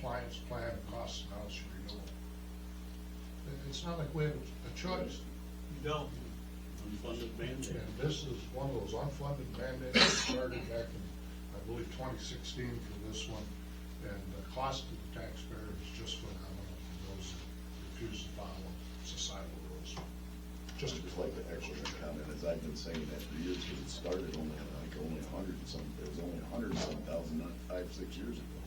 compliance plan and cost analysis renewal. It's not like we have a choice. You don't. Unfunded mandate. And this is one of those unfunded mandates that started back in, I believe, 2016 for this one. And the cost to the taxpayer is just phenomenal for those that refuse to follow societal rules. Just like the extra comment, as I've been saying that for years, because it started only, like, only 100 and some, it was only 100 and some thousand, not 5-6 years ago.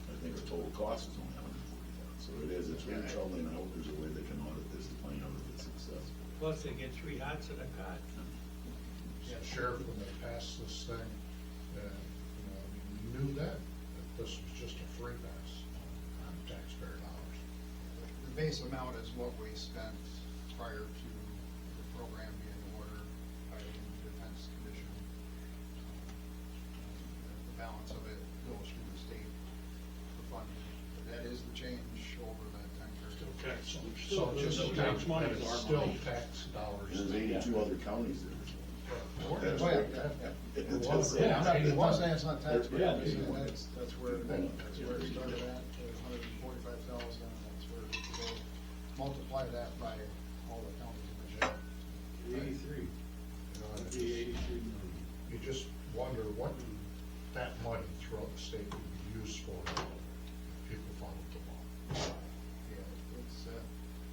I think our total cost is only 140,000, so it is, it's really troubling. I hope there's a way they can audit this to find out if it's successful. Plus they get 3 hots and a cot. The sheriff, when they passed this thing, you knew that this was just a free pass on taxpayer dollars. The base amount is what we spent prior to the program being ordered by the Defense Commission. The balance of it goes through the state for funding. But that is the change over that time period. Still tax. So just Still tax money, is it's our still money. tax dollars. There's 82 other counties there. That's Oh, yeah, what- yeah. It was. is. Yeah, I'm not saying it's not taxpayer, Yeah, I'm saying yeah. that's where it started at, 145,000, and that's where we could go multiply that by all the counties in the jail. 83. It's It'd be 83 million. You just wonder what that money throughout the state would be used for if people followed the law. Yeah, it's,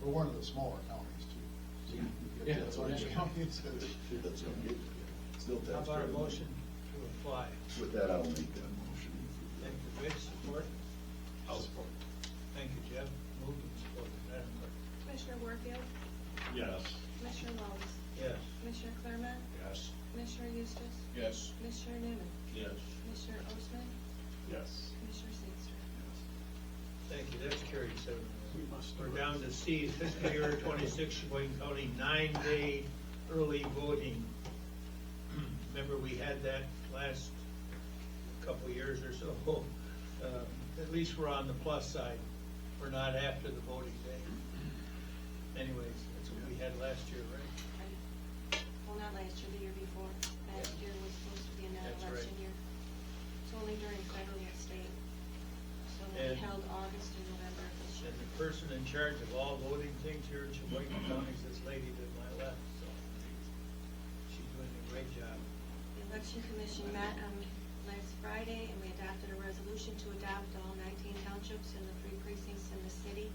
we're one of the smaller counties too. Yeah, That's what yeah. counties. That's what I'm getting at. Still How about a taxpayer. motion to apply? With that, I'll make that motion. Thank you, Rich, support? I'll support. Thank you, Jeff. Moved and supported, Madam Clerk. Commissioner Warfield, Yes. Commissioner Wallace, Yes. Commissioner Claremont, Yes. Commissioner Eustace, Yes. Commissioner Newman, Yes. Commissioner Ostman, Yes. Commissioner Sangster. Thank you, that's carried 7. We must. We're down to C, fiscal year 26, Cheboygan County, 9-day early voting. Remember, we had that last couple years or so. At least we're on the plus side. We're not after the voting day. Anyways, that's what we had last year, right? Right. Well, not last year, the year before. Last year was supposed to be a That's non-election right. year. It's only during federal and state. So And- we held August and November of this year. And the person in charge of all voting things here in Cheboygan County is this lady to my left, so she's doing a great job. The election commission met on last Friday, and we adopted a resolution to adopt all 19 townships and the 3 precincts in the city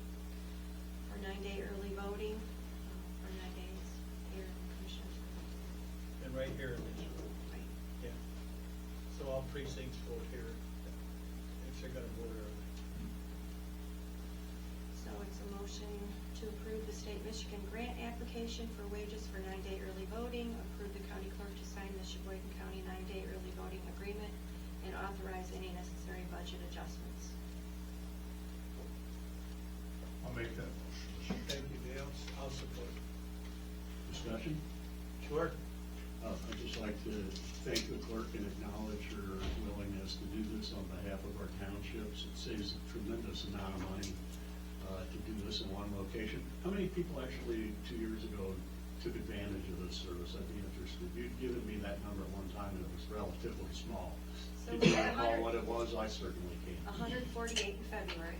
for 9-day early voting for 9 days here in the commissioners. And right here in this room, Right. yeah. So all precincts vote here, if they're gonna vote early. So it's a motion to approve the state Michigan grant application for wages for 9-day early voting, approve the county clerk to sign the Cheboygan County 9-day early voting agreement, and authorize any necessary budget adjustments. I'll make that motion. Thank you, Dale. I'll support. Discussion? Sure. I'd just like to thank the clerk and acknowledge her willingness to do this on behalf of our townships. It saves a tremendous amount of money to do this in one location. How many people actually 2 years ago took advantage of this service? I'd be interested. You'd given me that number at one time, and it was relatively small. So Did we you had recall 100 what it was? I certainly can. 148 in February,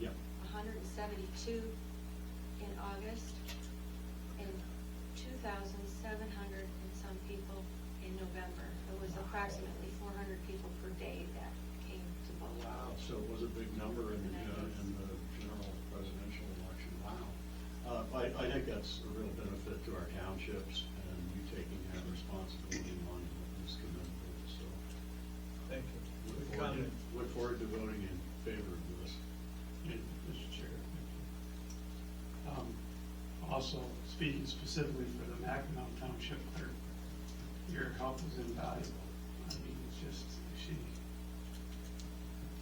Yep. 172 in August, and 2,700 and some people in November. It was approximately 400 people per day that came to vote. Wow, so it was a big number in the general presidential election. Wow. I think that's a real benefit to our townships, and you taking that responsibility on is commendable, so. Thank you. Look Good forward comment. to- Look forward to voting in favor of this. Mr. Chair. Also, speaking specifically for the Mackinac Township clerk, your help was invaluable. I mean, it's just, she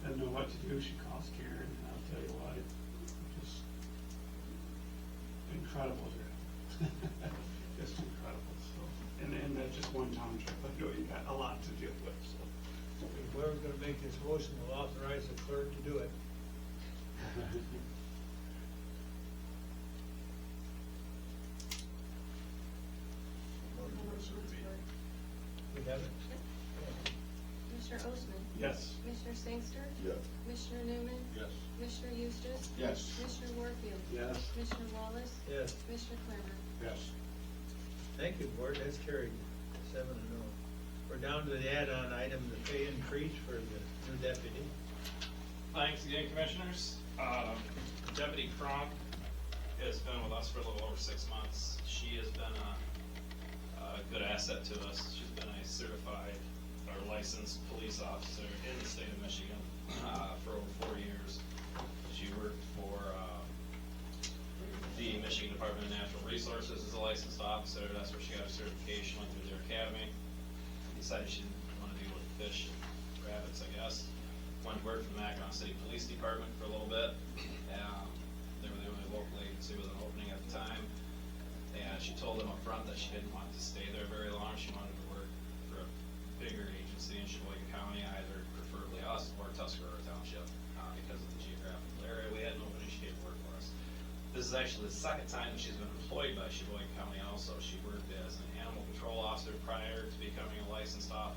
doesn't know what to do, she calls Karen, and I'll tell you what, just incredible job. Just incredible, so, and that's just one township, I know you got a lot to deal with, so. If whoever's gonna make this motion will authorize the clerk to do it. We have it? Commissioner Ostman, Yes. Commissioner Sangster, Yeah. Commissioner Newman? Yes. Commissioner Eustace? Yes. Commissioner Warfield? Yes. Commissioner Wallace? Yes. Commissioner Clemmer? Yes. Thank you, Board, that's carried, 7-0. We're down to the add-on item, the pay increase for the new deputy. Thanks again, Commissioners. Deputy Cronk has been with us for a little over 6 months. She has been a good asset to us. She's been a certified or licensed police officer in the state of Michigan for over 4 years. She worked for the Michigan Department of Natural Resources as a licensed officer. That's where she got her certification, went through their academy. Decided she didn't want to deal with fish and rabbits, I guess. Went to work for the Mackinac City Police Department for a little bit. They were the only local agency with an opening at the time. And she told them up front that she didn't want to stay there very long. She wanted to work for a bigger agency in Cheboygan County, either preferably us or Tuscarora Township. Because of the geographical area we had an opening, she came to work for us. This is actually the second time that she's been employed by Cheboygan County also. She worked as an animal control officer prior to becoming a licensed law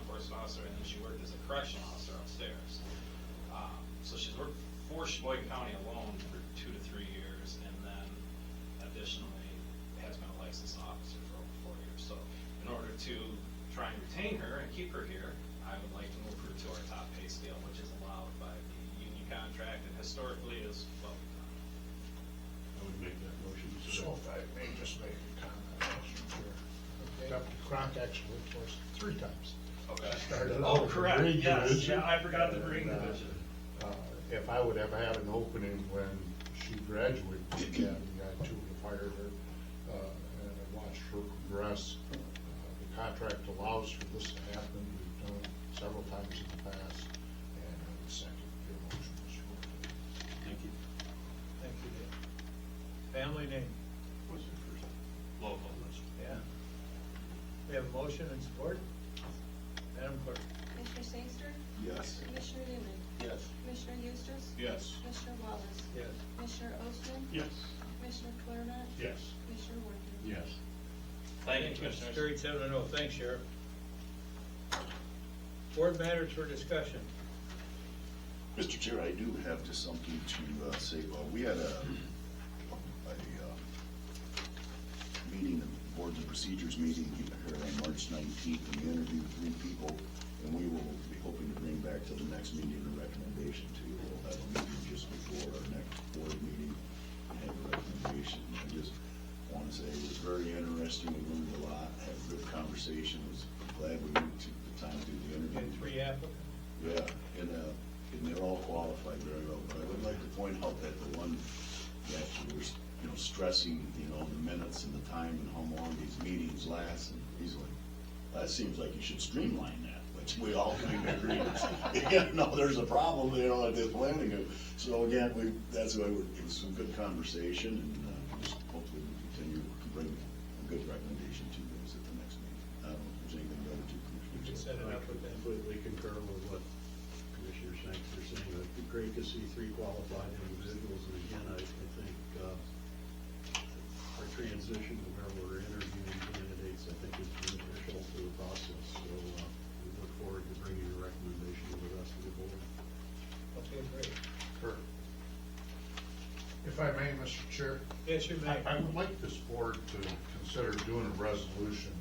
enforcement officer, and then she worked as a correctional officer upstairs. So she's worked for Cheboygan County alone for 2 to 3 years, and then additionally has been a licensed officer for over 4 years. So in order to try and retain her and keep her here, I would like to move her to our top pay scale, which is allowed by the union contract and historically is well done. I would make that motion. So if I may just make a comment, Mr. Chair. Okay. Deputy Cronk actually worked for us 3 times. Okay. Started Oh, out in correct, Green yes, Division, yeah, I forgot the Green and, Division. If I would have had an opening when she graduated from the academy, I too would have hired her, and I watched her progress. The contract allows for this to happen, we've done it several times in the past, and I would second your motion, Mr. Warfield. Thank you. Thank you, Dave. Family name? What's the first? Local. Yeah. We have a motion and support? Madam Clerk? Commissioner Sangster? Yes. Commissioner Newman? Yes. Commissioner Eustace? Yes. Commissioner Wallace? Yes. Commissioner Ostman? Yes. Commissioner Claremont? Yes. Commissioner Warfield? Yes. Thank you, Commissioners. Carried 7-0. Thanks, Sheriff. Board matters for discussion. Mr. Chair, I do have just something to say. Well, we had a meeting, a Boards and Procedures meeting here on March 19th, and we interviewed 3 people, and we will be hoping to bring back to the next meeting a recommendation to you. We'll have a meeting just before our next board meeting and have a recommendation. I just want to say it was very interesting. We learned a lot, had a good conversation. I was glad we took the time to do the interview. And 3 applicants. Yeah, and they're all qualified very well, but I would like to point out that the one that you were, stressing, the minutes and the time and how long these meetings last, and he's like, that seems like you should streamline that, which we all kind of agree. There's a problem, at this planning. So again, that's why it was some good conversation, and just hopefully we continue to bring a good recommendation to you guys at the next meeting. I don't know if there's anything the other two You can commissioners. set it I up with them. completely concur with what Commissioner Shanks are saying. It'd be great to see 3 qualified individuals, and again, I think our transition to where we're interviewing candidates, I think is beneficial to the process. So we look forward to bringing a recommendation to the rest of the board. Okay, great. Kurt. If I may, Mr. Chair? Yes, you may. I would like this board to consider doing a resolution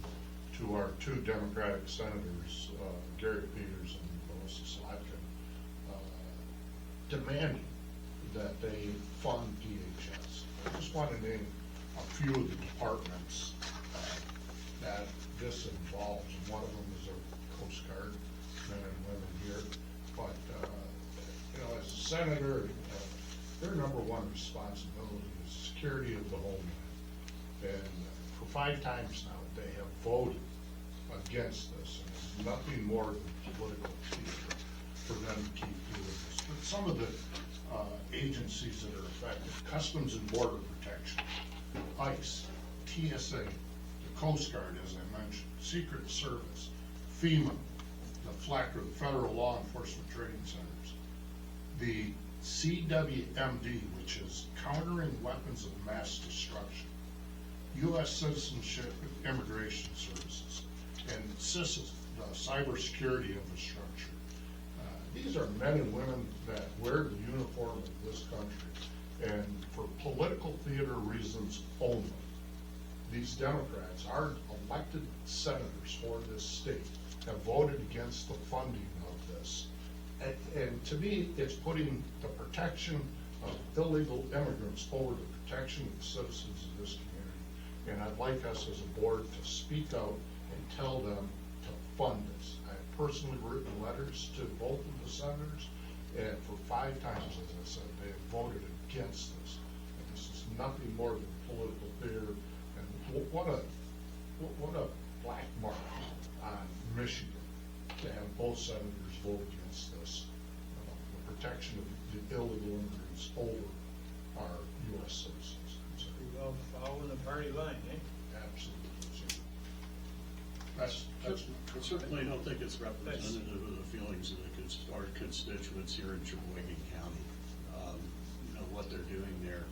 to our 2 Democratic senators, Gary Peters and Melissa Slotkin, demanding that they fund DHS. I just want to name a few of the departments that this involves. One of them is our Coast Guard men and women here. But, as a senator, their number 1 responsibility is security of the homeland. And for 5 times now, they have voted against this. And it's nothing more than political theater for them to keep doing this. But some of the agencies that are affected, Customs and Border Protection, ICE, TSA, the Coast Guard, as I mentioned, Secret Service, FEMA, the FLEC, or the Federal Law Enforcement Training Centers, the CWMD, which is Countering Weapons of Mass Destruction, U.S. Citizenship and Immigration Services, and CISA, the Cybersecurity Infrastructure, these are men and women that wear the uniform of this country, and for political theater reasons only, these Democrats, our elected senators for this state, have voted against the funding of this. And to me, it's putting the protection of illegal immigrants over the protection of the citizens of this community. And I'd like us as a board to speak out and tell them to fund this. I have personally written letters to both of the senators, and for 5 times, as I said, they have voted against this. And this is nothing more than political theater. And what a black mark on Michigan to have both senators vote against this. The protection of the illegal immigrants over our U.S. citizens. So, Well, following the party line, eh? absolutely. So, that's I certainly don't think it's representative of the feelings of our constituents here in Cheboygan County. You know, what they're doing there.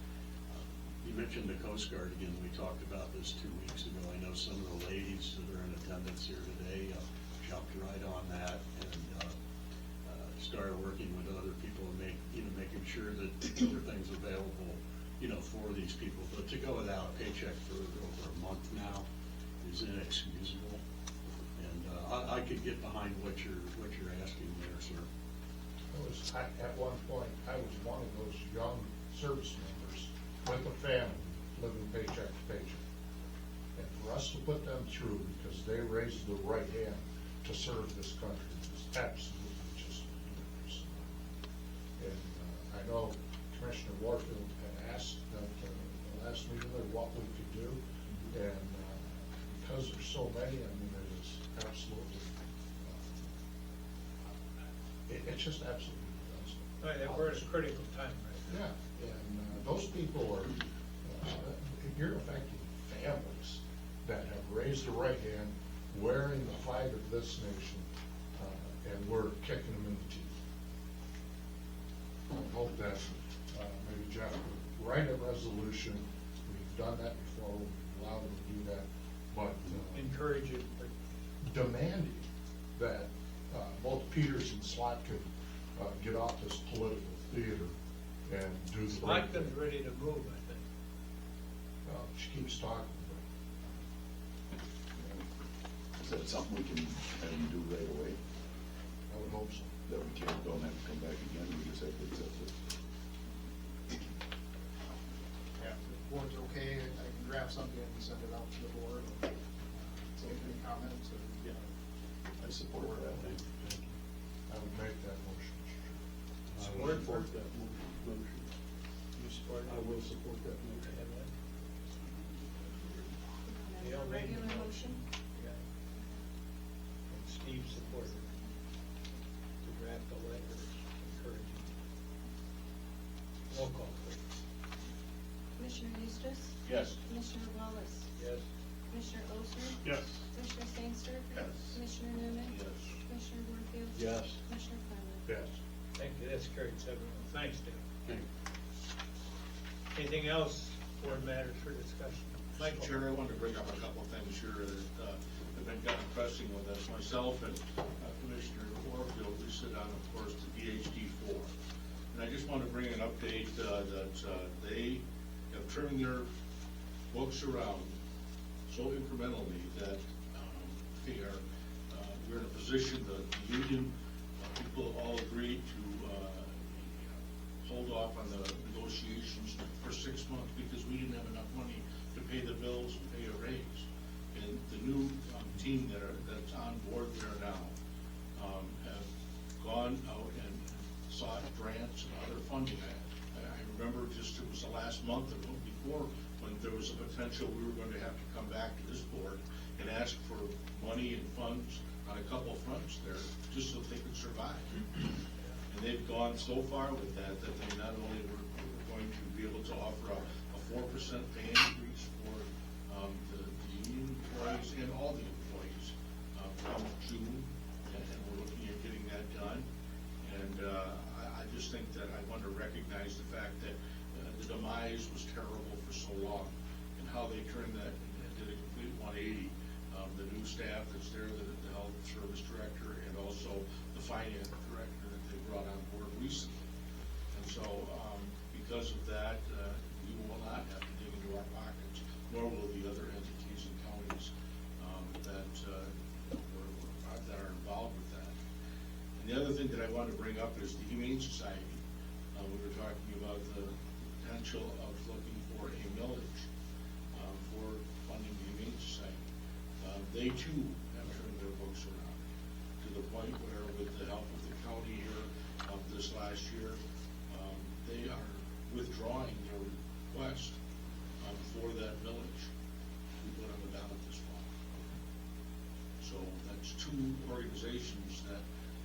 You mentioned the Coast Guard again. We talked about this 2 weeks ago. I know some of the ladies that are in attendance here today jumped right on that and started working with other people and making sure that everything's available, for these people. But to go without a paycheck for over a month now is inexcusable. And I could get behind what you're asking there, sir. At one point, I was one of those young service members with a family living paycheck to paycheck. And for us to put them through because they raised the right hand to serve this country is absolutely just ludicrous. And I know Commissioner Warfield had asked at the last meeting what we could do. And because there's so many, I mean, it is absolutely, it's just absolutely nuts. Right, we're at a critical time right now. Yeah, and those people are, you're affecting families that have raised the right hand, wearing the flag of this nation, and we're kicking them in the teeth. I hope that maybe Jeff would write a resolution. We've done that before, we've allowed them to do that, but Encourage it, but demanding that both Peters and Slotkin get off this political theater and do the right thing. Slotkin's ready to move, I think. Well, she keeps talking, Is that something we can have you do right away? but I would hope so. That we don't have to come back again, we just have to accept it? Yeah, if the board's okay, I can draft something and send it out to the board. So any comments or? Yeah. I support that. I would make that motion, Mr. Chairman. I will support that motion. You support it? I will support that motion. Yeah, A regular motion? Yeah. And Steve supported to draft a letter encouraging. Roll call, please. Commissioner Eustace? Yes. Commissioner Wallace? Yes. Commissioner Osmann? Yes. Commissioner Sangster? Yes. Commissioner Newman? Yes. Commissioner Warfield? Yes. Commissioner Clement? Yes. Thank you, that's carried 7-0. Thanks, Dave. Okay. Anything else, board matters for discussion? Michael? Chair, I wanted to bring up a couple of things here that have been kind of pressing with us. Myself and Commissioner Warfield, we sit on, of course, the VHD 4. And I just want to bring an update that they have turned their books around so incrementally that we're in a position, the union people all agreed to hold off on the negotiations for 6 months because we didn't have enough money to pay the bills and pay a raise. And the new team that's on board there now have gone out and sought grants and other funding. I remember just it was the last month or before when there was a potential we were going to have to come back to this board and ask for money and funds on a couple fronts there just so they could survive. And they've gone so far with that they not only were going to be able to offer a 4% pay increase for the union employees and all the employees from June, and we're looking at getting that done. And I just think that I want to recognize the fact that the demise was terrible for so long, and how they turned that and did a complete 180. The new staff that's there, the health service director, and also the finance director that they brought on board recently. And so, because of that, we will not have to dig into our pockets, nor will the other entities and counties that are involved with that. And the other thing that I wanted to bring up is the Humane Society. We were talking about the potential of looking for a millage for funding the Humane Society. They too have turned their books around to the point where, with the help of the county here this last year, they are withdrawing their request for that millage we put on the ballot this fall. So that's two organizations that,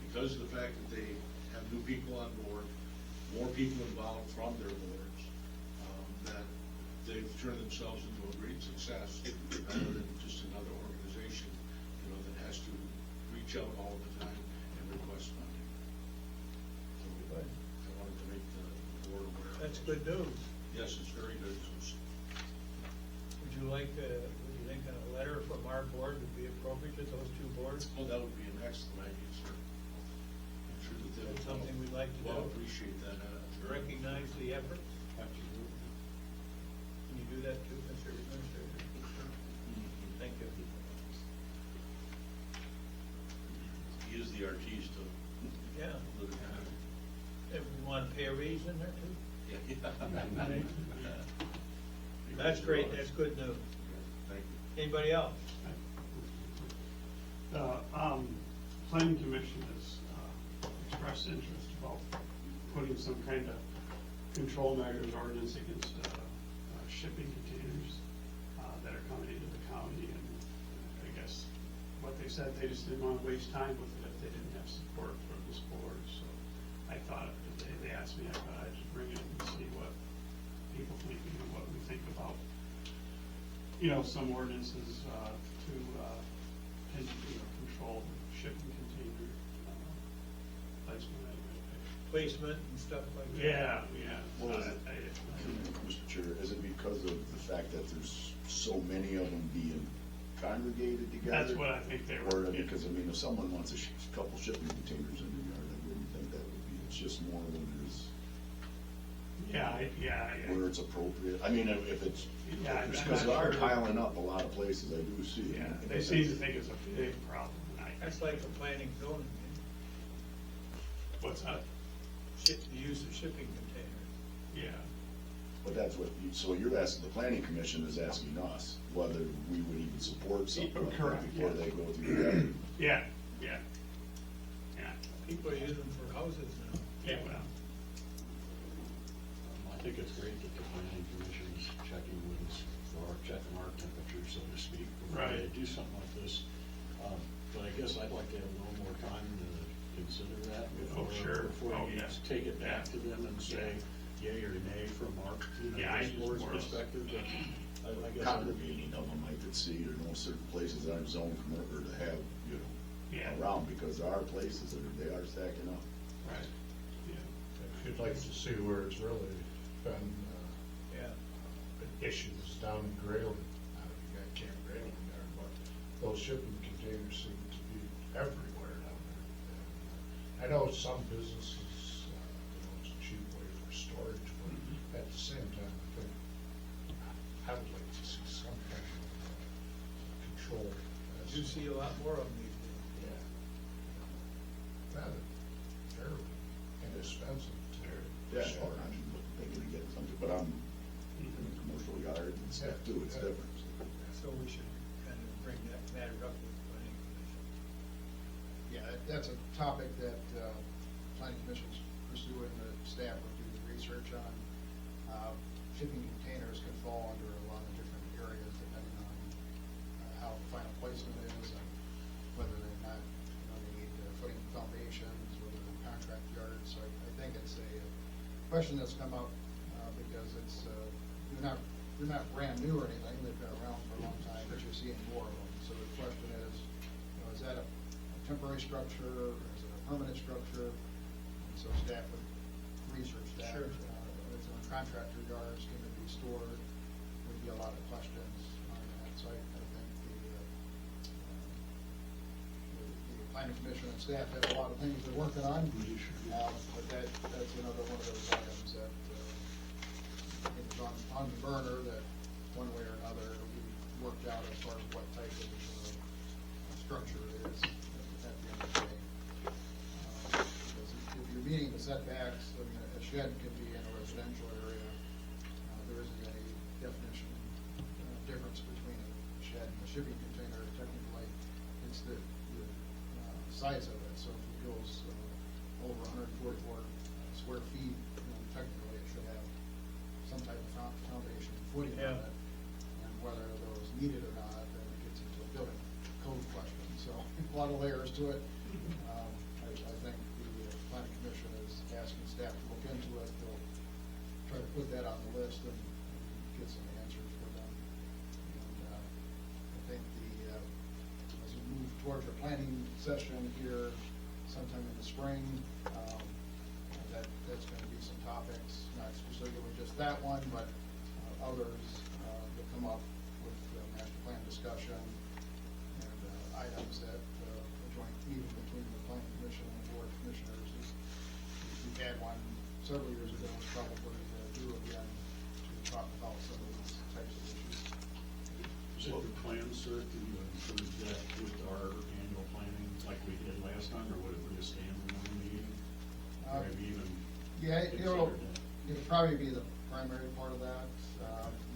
because of the fact that they have new people on board, more people involved from their boards, that they've turned themselves into a great success rather than just another organization, that has to reach out all the time and request funding. So I wanted to make the board aware. That's good news. Yes, it's very good news. Would you think a letter from our board would be appropriate to those two boards? Well, that would be an excellent idea, sir. I'm sure that they would. That's something we'd like to do. Well, appreciate that. Recognize the effort. Absolutely. Can you do that too, Mr. Administrator? Thank you. He is the artiste of Yeah. the county. If we want to pay a raise in there too? Yeah. That's great, that's good news. Thank you. Anybody else? The planning commission has expressed interest about putting some kind of control measures ordinance against shipping containers that are coming into the county. And I guess what they said, they just didn't want to waste time with it if they didn't have support from this board. So I thought if they asked me, I thought I'd just bring it and see what people think and what we think about, some ordinances to control shipping container placement. Placement and stuff like that? Yeah. Well, is it, Mr. Chair, is it because of the fact that there's so many of them being congregated together? That's what I think they were. Or because, if someone wants a couple shipping containers in their yard, I wouldn't think that would be, it's just more when there's, Yeah. where it's appropriate. If it's, Yeah, I'm because they not are sure. piling up a lot of places, I do see. Yeah, they seem to think it's a big problem. and That's like the planning zoning, What's that? the use of shipping containers. Yeah. But that's what, so you're asking, the planning commission is asking us whether we would even support something like that Correct, before yeah. they go through that. Yeah. People are using them for houses now. Yeah, well, I think it's great that the planning commission is checking our temperature, so to speak, before they Right. do something like this. But I guess I'd like to have a little more time to consider that before, sure. before Oh, you yeah. take it back to them and say yay or nay from our, Yeah, I this use board's more of- perspective. But I guess Congregating of them, I could see, or know certain places that aren't zoned or to have, Yeah. around, because there are places that they are stacking up. right. Yeah. If you'd like to see where it's really been, Yeah. issues down in Grayling, I don't know if you got Camp Grayling there, but those shipping containers seem to be everywhere down there. And, I know some businesses, it's a cheap way for storage, but at the same time, I think I would like to see some kind of control. You see a lot more of them these days. Yeah. Rather, they're inexpensive to Yeah, store. I'm thinking of getting something, but I'm in a commercial yard and stuff too, it's Yeah. different. So we should kind of bring that matter up with the planning commission. Yeah, that's a topic that planning commission's pursuing, the staff will do the research on. Shipping containers can fall under a lot of different areas depending on how the final placement is and whether or not, they need footing foundations, whether they're contract yards. So I think it's a question that's come up because it's, they're not brand new or anything, they've been around for a long time, but you're seeing more of them. So the question is that a temporary structure, or is it a permanent structure? And so staff would research that. Sure. If it's in contractor yards, can it be stored? Would be a lot of questions on that. So I think the planning commission and staff have a lot of things they're working on. But that's another one of those items that, I think is on the burner, that one way or another, we worked out as far as what type of structure it is at the end of the day. Because if you're meeting the setbacks, I mean, a shed can be in a residential area. There isn't any definition difference between a shed and a shipping container. Technically, it's the size of it. So if it goes over 144 square feet, technically it should have some type of foundation and footing on it. And whether those needed or not, then it gets into a building code question. So a lot of layers to it. I think the planning commission is asking staff to look into it. They'll try to put that on the list and get some answers for them. And I think as we move towards our planning session here sometime in the spring, that's going to be some topics, not specifically just that one, but others that come up with master plan discussion and items that a joint meeting between the planning commission and the board of commissioners is. We had one several years ago, it's probably due again to talk about some of these types of issues. Is it the plan, sir, to include that with our annual planning like we did last time, or would it be a standalone meeting? Or maybe even Yeah, consider that? it'll probably be the primary part of that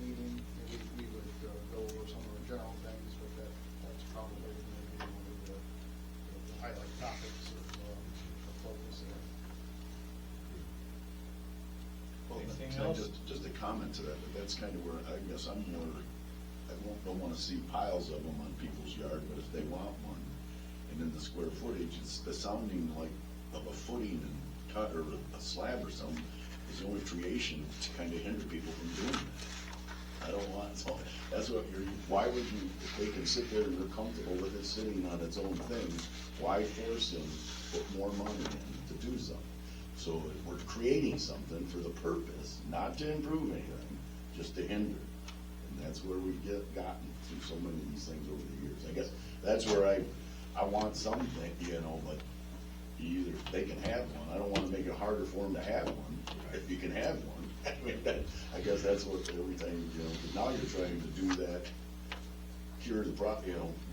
meeting. We would go over some of the general things, but that's probably maybe one of the highlight topics of focus there. Well, Anything can I else? just a comment to that, but that's kind of where I guess I'm more, don't want to see piles of them on people's yard, but if they want one, and then the square footage, it's the sounding like of a footing and cut or a slab or something, is the only creation to kind of hinder people from doing that. I don't want, so that's what why would you, if they can sit there and they're comfortable with it sitting on its own thing, why force them to put more money in to do something? So we're creating something for the purpose, not to improve anything, just to hinder. And that's where we've gotten through so many of these things over the years. I guess that's where I want something, but either they can have one. I don't want to make it harder for them to have one, if you can have one. I mean, I guess that's what every time, because now you're trying to do that, cure the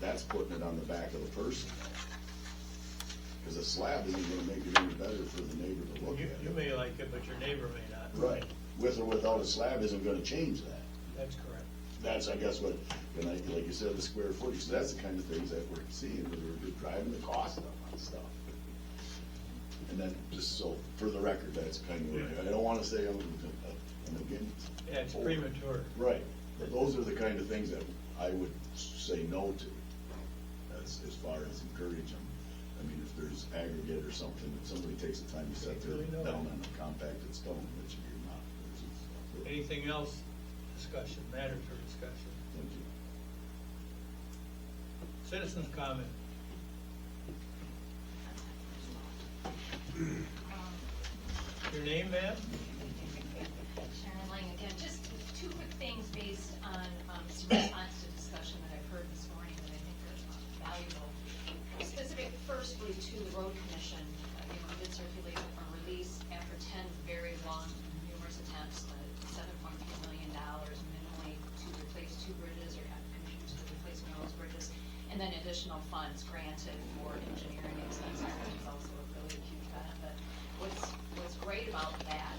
that's putting it on the back of the person. Because a slab isn't going to make it any better for the neighbor to look at. You may like it, but your neighbor may not. Right. With or without a slab isn't going to change that. That's correct. That's, I guess, what, like you said, the square footage, so that's the kind of things that we're seeing, that we're driving the cost up on stuff. And then, just so, for the record, that's kind of, I don't want to say I'm against. Yeah, it's premature. Right, but those are the kind of things that I would say no to, as far as encourage them. I mean, if there's aggregate or something, if somebody takes the time to set their down on a compacted stone, that should be not. Anything else, discussion, matter for discussion? Thank you. Citizens' comment. Your name, ma'am? Sharon Lang again. Just two quick things based on some response to discussion that I've heard this morning that I think are valuable. Specific, firstly, to the road commission, we did circulate a release after 10 very long, numerous attempts, $7.3 million minimally to replace 2 bridges or contribute to the replacement of those bridges, and then additional funds granted for engineering expenses, which is also a really huge benefit. What's great about that